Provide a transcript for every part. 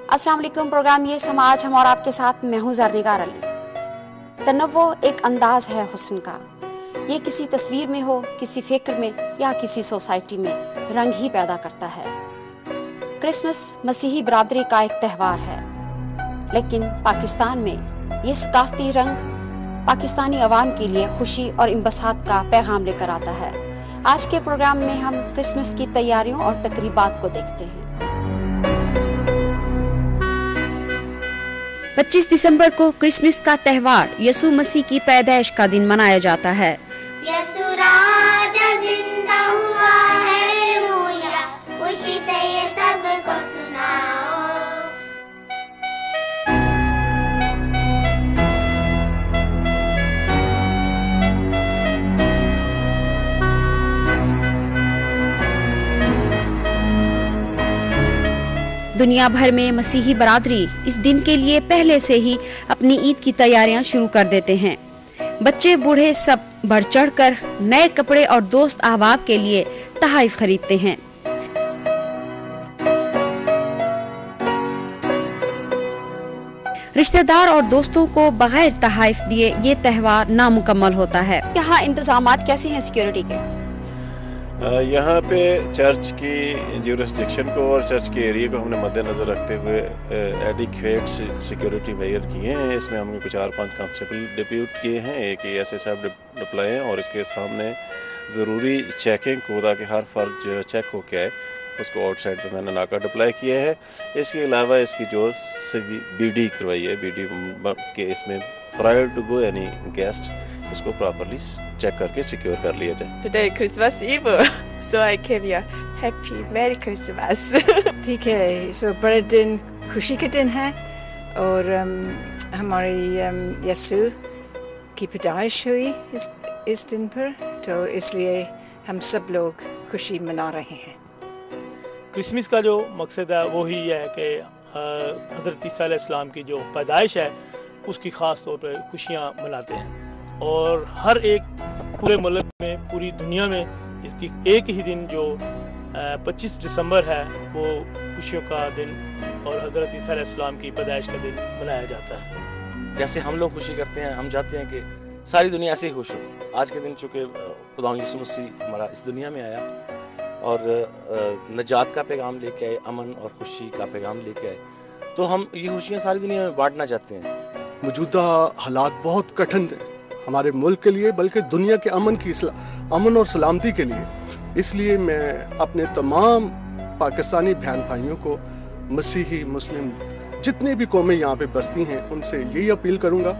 अस्सलाम वालेकुम। प्रोग्राम ये समाज हम और आपके साथ मैं हूँ ज़रनिगार अली। तनव्वो एक अंदाज है हुस्न का, ये किसी तस्वीर में हो, किसी फिक्र में या किसी सोसाइटी में रंग ही पैदा करता है। क्रिसमस मसीही बरादरी का एक त्यौहार है, लेकिन पाकिस्तान में ये सकाफती रंग पाकिस्तानी अवाम के लिए खुशी और इंबसात का पैगाम लेकर आता है। आज के प्रोग्राम में हम क्रिसमस की तैयारियों और तकरीबात को देखते हैं। 25 दिसंबर को क्रिसमस का त्यौहार यसु मसीह की पैदाइश का दिन मनाया जाता है। यसु राजा जिंदा हुआ, हालेलुया, खुशी से ये सबको सुनाओ। दुनिया भर में मसीही बरादरी इस दिन के लिए पहले से ही अपनी ईद की तैयारियां शुरू कर देते हैं। बच्चे बूढ़े सब बढ़ चढ़ कर नए कपड़े और दोस्त अहबाब के लिए तोहफे खरीदते हैं। रिश्तेदार और दोस्तों को बगैर तोहफे दिए ये त्यौहार नामुकम्मल होता है। यहाँ इंतजामात कैसे हैं सिक्योरिटी के? यहाँ पे चर्च की ज्यूरिसडिक्शन को और चर्च के एरिया को हमने मद्देनज़र रखते हुए एडिक्वेट सिक्योरिटी मेजर किए हैं। इसमें हमने कुछ 4-5 कांस्टेबल डिप्यूट किए हैं, एक ASA डिप्लॉय हैं और इसके सामने ज़रूरी चेकिंग को ताकि हर फर्ज जो चेक हो के आए, उसको आउटसाइड पे मैंने नाका डिप्लॉय किया है। इसके अलावा इसकी जो BD करवाई है, BD के इसमें प्रायर टू गो यानी गेस्ट इसको प्रॉपर्ली चेक करके सिक्योर कर लिया जाए। Today Christmas Eve, so I came here. Happy Merry Christmas. ठीक है, सो बड़े दिन खुशी के दिन है और हमारी यसु की पैदाइश हुई इस दिन पर, तो इसलिए हम सब लोग खुशी मना रहे हैं। क्रिसमस का जो मकसद है वो ही है कि हज़रत ईसा अलैहिस्सलाम की जो पैदाइश है उसकी ख़ास तौर पर खुशियाँ मनाते हैं और हर एक पूरे मुल्क में, पूरी दुनिया में इसकी एक ही दिन जो 25 दिसंबर है वो खुशियों का दिन और हज़रत ईसा अलैहिस्सलाम की पैदाइश का दिन मनाया जाता है। जैसे हम लोग खुशी करते हैं, हम चाहते हैं कि सारी दुनिया ऐसे ही खुश हो। आज के दिन चूँकि खुदा यीशु मसीह हमारा इस दुनिया में आया और नजात का पैगाम लेके आए, अमन और खुशी का पैगाम लेके आए, तो हम ये खुशियाँ सारी दुनिया में बांटना चाहते हैं। मौजूदा हालात बहुत कठिन हैं हमारे मुल्क के लिए, बल्कि दुनिया के अमन और सलामती के लिए। इसलिए मैं अपने तमाम पाकिस्तानी बहन भाइयों को, मसीही मुस्लिम जितने भी कौमें यहाँ पे बसती हैं, उनसे यही अपील करूँगा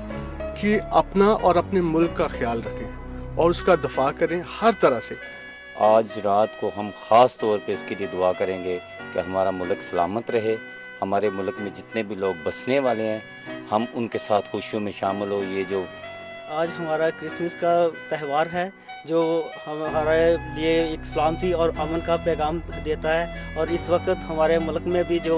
कि अपना और अपने मुल्क का ख्याल रखें और उसका दफा करें हर तरह से। आज रात को हम ख़ास तौर पे इसके लिए दुआ करेंगे कि हमारा मुल्क सलामत रहे, हमारे मुल्क में जितने भी लोग बसने वाले हैं हम उनके साथ खुशियों में शामिल हो। ये जो आज हमारा क्रिसमस का त्यौहार है जो हमारे लिए एक सलामती और अमन का पैगाम देता है, और इस वक्त हमारे मुल्क में भी जो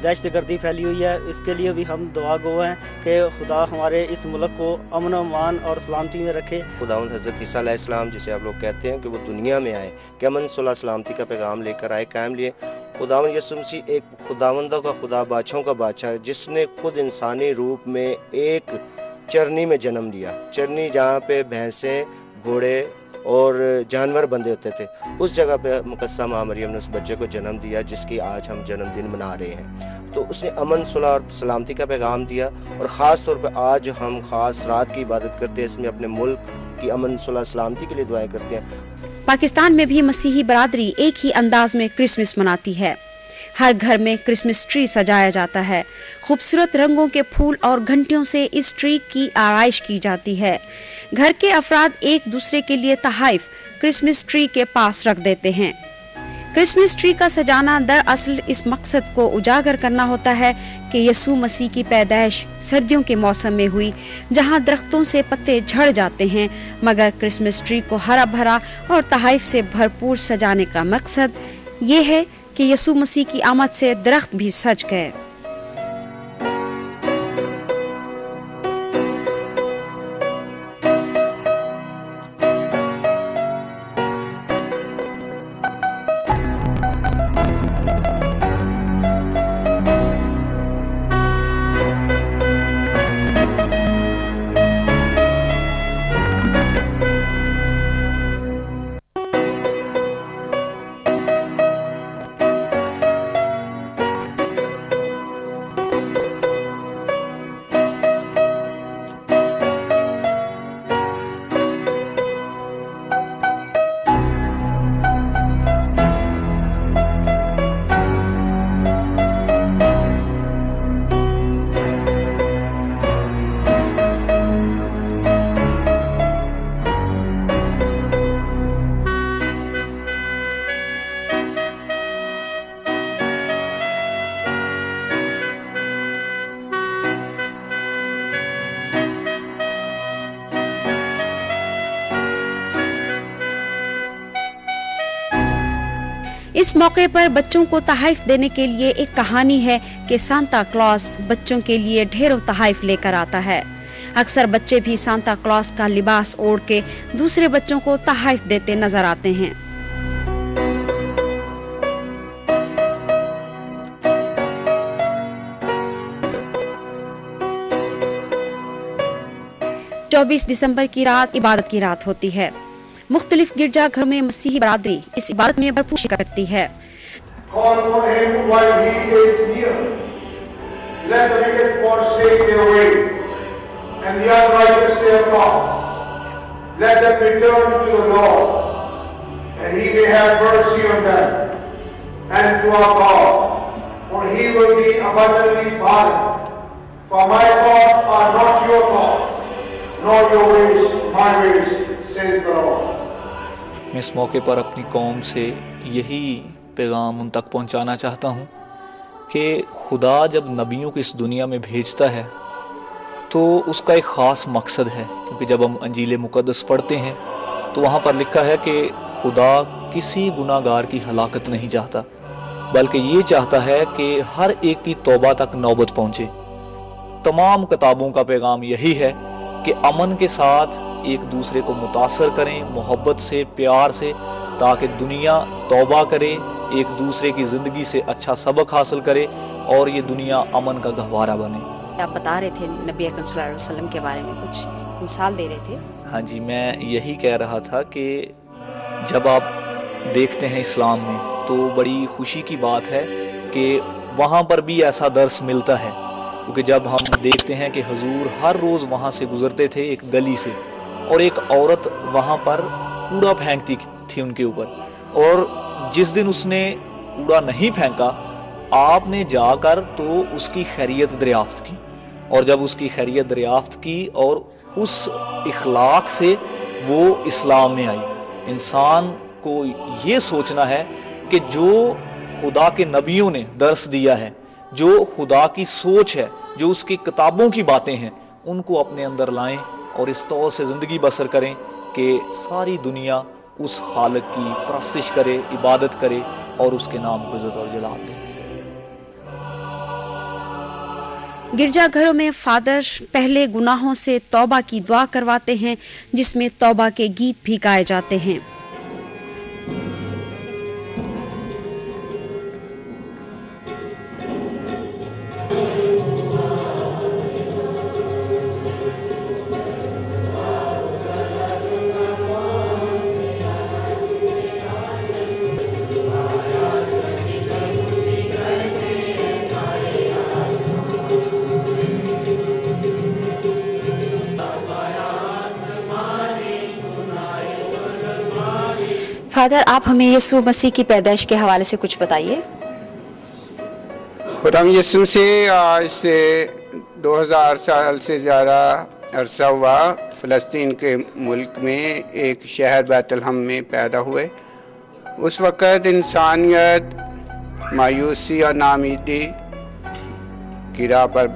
दहशतगर्दी फैली हुई है इसके लिए भी हम दुआ गो हैं कि खुदा हमारे इस मुल्क को अमन अमान और सलामती में रखे। खुदावंद हज़रत ईसा अलैहिस्सलाम जिसे आप लोग कहते हैं कि वो दुनिया में आए कि अमन सुलह सलामती का पैगाम लेकर आए, कायम लिए। खुदावंद यीशु मसीह एक खुदावंदों का खुदा, बादशाहों का बादशाह है, जिसने खुद इंसानी रूप में एक चरनी में जन्म लिया। चरनी जहाँ पे भैंसें, घोड़े और जानवर बंधे होते थे, उस जगह पे मुकद्दसा माँ मरियम ने उस बच्चे को जन्म दिया जिसकी आज हम जन्मदिन मना रहे हैं। तो उसने अमन सुलह और सलामती का पैगाम दिया, और ख़ास तौर पे आज हम ख़ास रात की इबादत करते हैं, इसमें अपने मुल्क की अमन सुलह सलामती के लिए दुआएं करते हैं। पाकिस्तान में भी मसीही बरादरी एक ही अंदाज में क्रिसमस मनाती है। हर घर में क्रिसमस ट्री सजाया जाता है। खूबसूरत रंगों के फूल और घंटियों से इस ट्री की आराइश की जाती है। घर के अफराद एक दूसरे के लिए तोहफे क्रिसमस ट्री के पास रख देते हैं। क्रिसमस ट्री का सजाना दरअसल इस मकसद को उजागर करना होता है कि यसु मसीह की पैदाइश सर्दियों के मौसम में हुई, जहां दरख्तों से पत्ते झड़ जाते हैं, मगर क्रिसमस ट्री को हरा भरा और तोहफे से भरपूर सजाने का मकसद ये है कि यसु मसीह की आमद से दरख्त भी सज गए। इस मौके पर बच्चों को तोहफे देने के लिए एक कहानी है कि सांता क्लॉस बच्चों के लिए ढेरों तोहफे लेकर आता है। अक्सर बच्चे भी सांता क्लॉस का लिबास ओढ़ के दूसरे बच्चों को तोहफे देते नजर आते हैं। चौबीस दिसंबर की रात इबादत की रात होती है। मुख्तलिफ गिरजा घर में मसीही बरादरी इस इबादत में भरपूर शिरकत करती है। Call upon him while he is near. Let the wicked forsake their way, and the unrighteous their thoughts. Let them return to the Lord, and he may have mercy on them, and to our God, for he will be abundantly pardoned. For my thoughts are not your thoughts, nor your ways my ways, says the Lord. मैं इस मौके पर अपनी कौम से यही पैगाम उन तक पहुंचाना चाहता हूं कि खुदा जब नबियों को इस दुनिया में भेजता है तो उसका एक ख़ास मकसद है, क्योंकि जब हम अंजील मुक़द्दस पढ़ते हैं तो वहाँ पर लिखा है कि खुदा किसी गुनाहगार की हलाकत नहीं चाहता, बल्कि ये चाहता है कि हर एक की तौबा तक नौबत पहुँचे। तमाम किताबों का पैगाम यही है कि अमन के साथ एक दूसरे को मुतासर करें, मोहब्बत से, प्यार से, ताकि दुनिया तौबा करे, एक दूसरे की ज़िंदगी से अच्छा सबक हासिल करे और ये दुनिया अमन का गहवारा बने। आप बता रहे थे नबी अकरम सल्लल्लाहु अलैहि वसल्लम के बारे में, कुछ मिसाल दे रहे थे। हाँ जी, मैं यही कह रहा था कि जब आप देखते हैं इस्लाम में तो बड़ी खुशी की बात है कि वहाँ पर भी ऐसा दर्स मिलता है, क्योंकि जब हम देखते हैं कि हुजूर हर रोज़ वहाँ से गुज़रते थे एक गली से, और एक औरत वहाँ पर कूड़ा फेंकती थी उनके ऊपर, और जिस दिन उसने कूड़ा नहीं फेंका आपने जाकर तो उसकी खैरियत दरियाफ्त की, और जब उसकी खैरियत दरियाफ्त की और उस इखलाक से वो इस्लाम में आई। इंसान को ये सोचना है कि जो खुदा के नबियों ने दर्स दिया है, जो खुदा की सोच है, जो उसकी किताबों की बातें हैं, उनको अपने अंदर लाएं और इस तौर से ज़िंदगी बसर करें कि सारी दुनिया उस खालिक की परस्तिश करे, इबादत करे और उसके नाम को इज़्ज़त और जलाल दे। गिरजा घरों में फादर पहले गुनाहों से तौबा की दुआ करवाते हैं, जिसमें तौबा के गीत भी गाए जाते हैं। फादर, आप हमें यीशु मसीह की पैदाइश के हवाले से कुछ बताइए। खुदा यीशु मसीह आज से 2000 साल से ज़्यादा अरसा हुआ फ़लस्तीन के मुल्क में एक शहर बैतलहम में पैदा हुए। उस वक़्त इंसानियत मायूसी और नामीदी की राह पर